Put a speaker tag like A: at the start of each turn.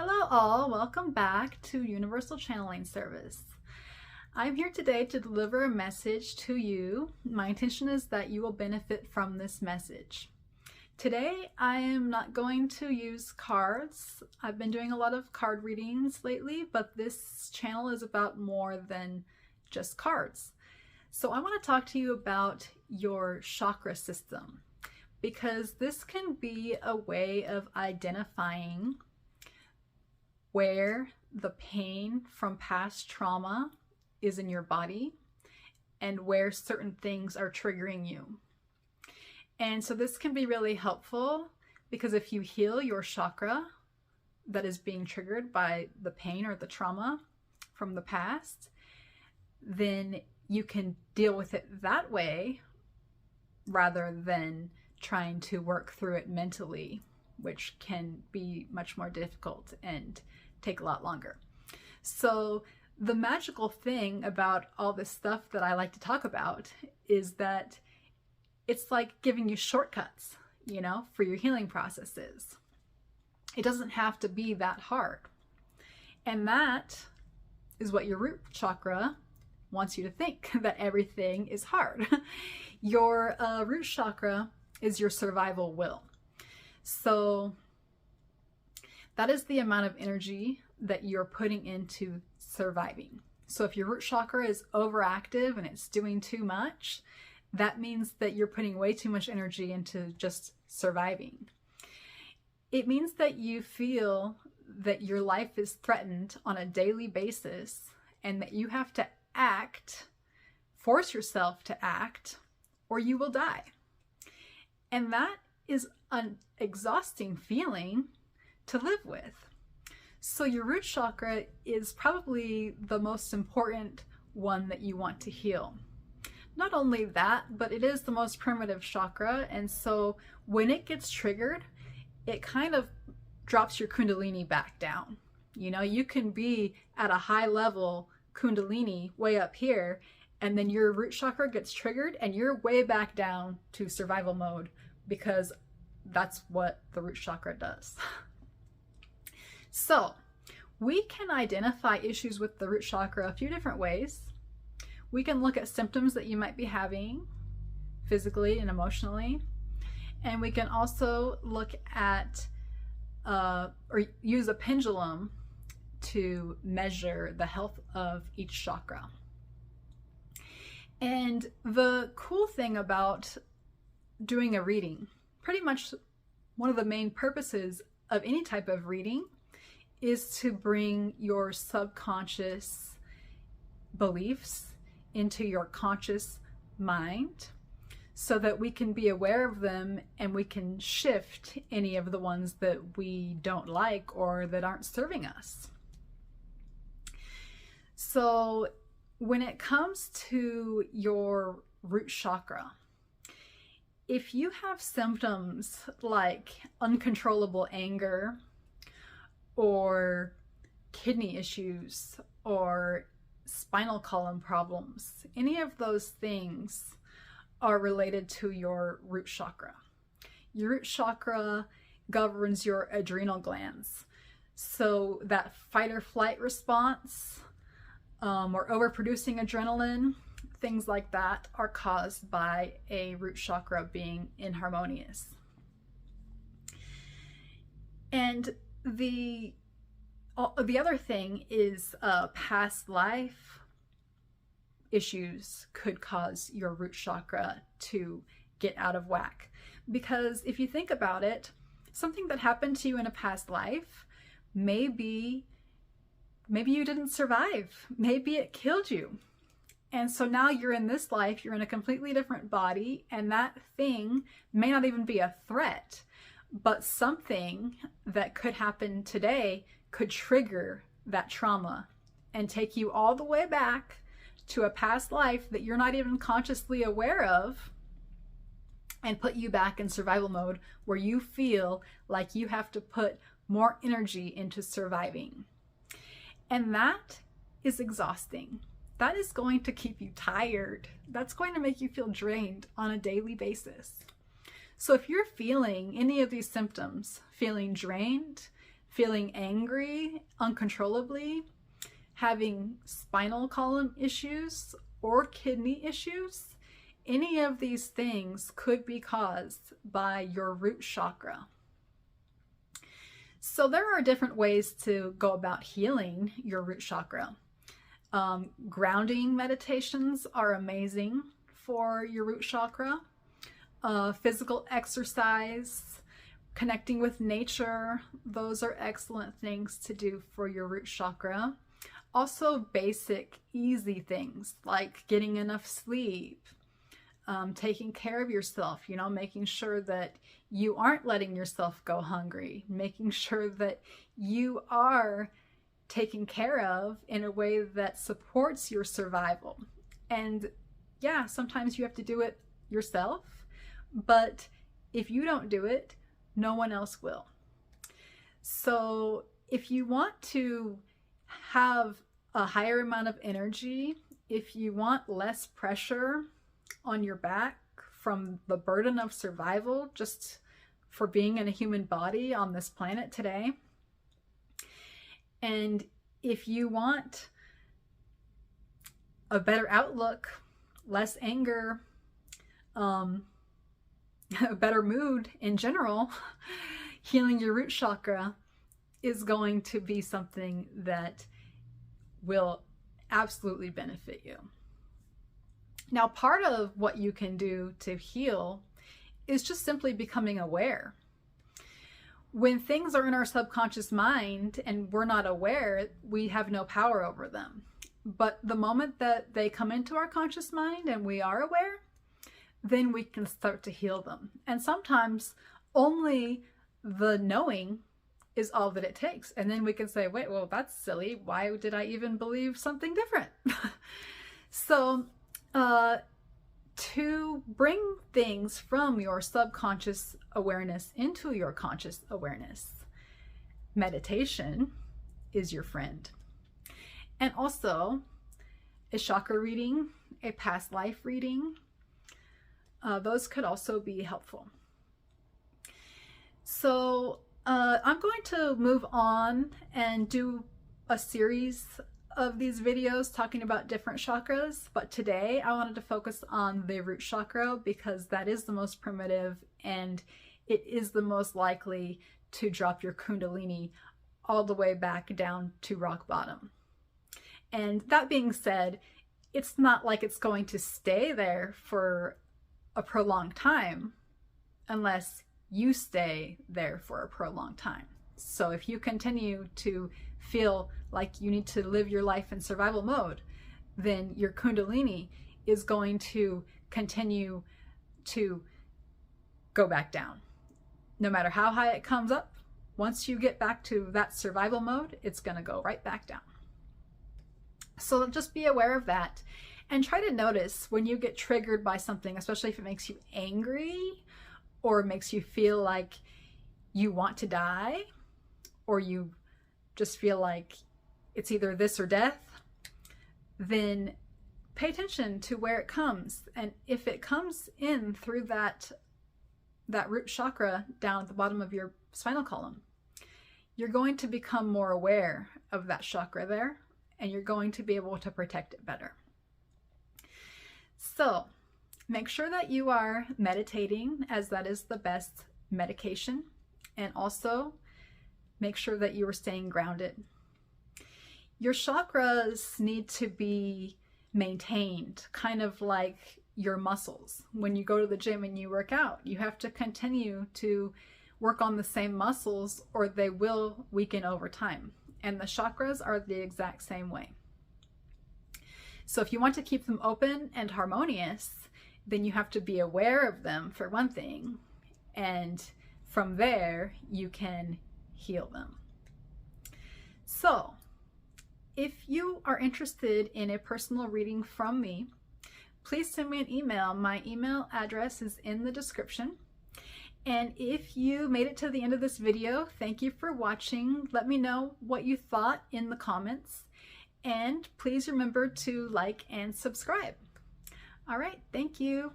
A: Hello all, welcome back to Universal Channeling Service. I'm here today to deliver a message to you. My intention is that you will benefit from this message. Today I am not going to use cards. I've been doing a lot of card readings lately, but this channel is about more than just cards. So I want to talk to you about your chakra system, because this can be a way of identifying where the pain from past trauma is in your body and where certain things are triggering you. And so this can be really helpful because if you heal your chakra that is being triggered by the pain or the trauma from the past, then you can deal with it that way rather than trying to work through it mentally, which can be much more difficult and take a lot longer. So the magical thing about all this stuff that I like to talk about is that it's like giving you shortcuts, for your healing processes. It doesn't have to be that hard. And that is what your root chakra wants you to think, that everything is hard. Your root chakra is your survival will. So that is the amount of energy that you're putting into surviving. So if your root chakra is overactive and it's doing too much, that means that you're putting way too much energy into just surviving. It means that you feel that your life is threatened on a daily basis and that you have to act, force yourself to act, or you will die. And that is an exhausting feeling to live with. So your root chakra is probably the most important one that you want to heal. Not only that, but it is the most primitive chakra, and so when it gets triggered, it kind of drops your kundalini back down. You can be at a high level kundalini way up here, and then your root chakra gets triggered and you're way back down to survival mode, because that's what the root chakra does. So we can identify issues with the root chakra a few different ways. We can look at symptoms that you might be having physically and emotionally. And we can also look at or use a pendulum to measure the health of each chakra. And the cool thing about doing a reading, pretty much one of the main purposes of any type of reading, is to bring your subconscious beliefs into your conscious mind so that we can be aware of them and we can shift any of the ones that we don't like or that aren't serving us. So when it comes to your root chakra, if you have symptoms like uncontrollable anger or kidney issues or spinal column problems, any of those things are related to your root chakra. Your root chakra governs your adrenal glands. So that fight or flight response or overproducing adrenaline, things like that are caused by a root chakra being inharmonious. And the other thing is past life issues could cause your root chakra to get out of whack. Because if you think about it, something that happened to you in a past life, maybe you didn't survive. Maybe it killed you. And so now you're in this life, you're in a completely different body, and that thing may not even be a threat, but something that could happen today could trigger that trauma and take you all the way back to a past life that you're not even consciously aware of and put you back in survival mode where you feel like you have to put more energy into surviving. And that is exhausting. That is going to keep you tired. That's going to make you feel drained on a daily basis. So if you're feeling any of these symptoms, feeling drained, feeling angry uncontrollably, having spinal column issues, or kidney issues, any of these things could be caused by your root chakra. So there are different ways to go about healing your root chakra. Grounding meditations are amazing for your root chakra. Physical exercise, connecting with nature, those are excellent things to do for your root chakra. Also basic, easy things like getting enough sleep, taking care of yourself, making sure that you aren't letting yourself go hungry, making sure that you are taken care of in a way that supports your survival. And yeah, sometimes you have to do it yourself, but if you don't do it, no one else will. So if you want to have a higher amount of energy, if you want less pressure on your back from the burden of survival just for being in a human body on this planet today, and if you want a better outlook, less anger, a better mood in general, healing your root chakra is going to be something that will absolutely benefit you. Now, part of what you can do to heal is just simply becoming aware. When things are in our subconscious mind and we're not aware, we have no power over them. But the moment that they come into our conscious mind and we are aware, then we can start to heal them. And sometimes only the knowing is all that it takes. And then we can say, wait, well, that's silly. Why did I even believe something different? So to bring things from your subconscious awareness into your conscious awareness, meditation is your friend. And also a chakra reading, a past life reading, those could also be helpful. So I'm going to move on and do a series of these videos talking about different chakras, but today I wanted to focus on the root chakra because that is the most primitive and it is the most likely to drop your kundalini all the way back down to rock bottom. And that being said, it's not like it's going to stay there for a prolonged time unless you stay there for a prolonged time. So if you continue to feel like you need to live your life in survival mode, then your kundalini is going to continue to go back down. No matter how high it comes up, once you get back to that survival mode, it's going to go right back down. So just be aware of that and try to notice when you get triggered by something, especially if it makes you angry or makes you feel like you want to die, or you just feel like it's either this or death, then pay attention to where it comes. And if it comes in through that root chakra down at the bottom of your spinal column, you're going to become more aware of that chakra there, and you're going to be able to protect it better. So make sure that you are meditating, as that is the best medication, and also make sure that you are staying grounded. Your chakras need to be maintained, kind of like your muscles. When you go to the gym and you work out, you have to continue to work on the same muscles or they will weaken over time. And the chakras are the exact same way. So if you want to keep them open and harmonious, then you have to be aware of them for one thing. And from there, you can heal them. So if you are interested in a personal reading from me, please send me an email. My email address is in the description. And if you made it to the end of this video, thank you for watching. Let me know what you thought in the comments. And please remember to like and subscribe. All right, thank you.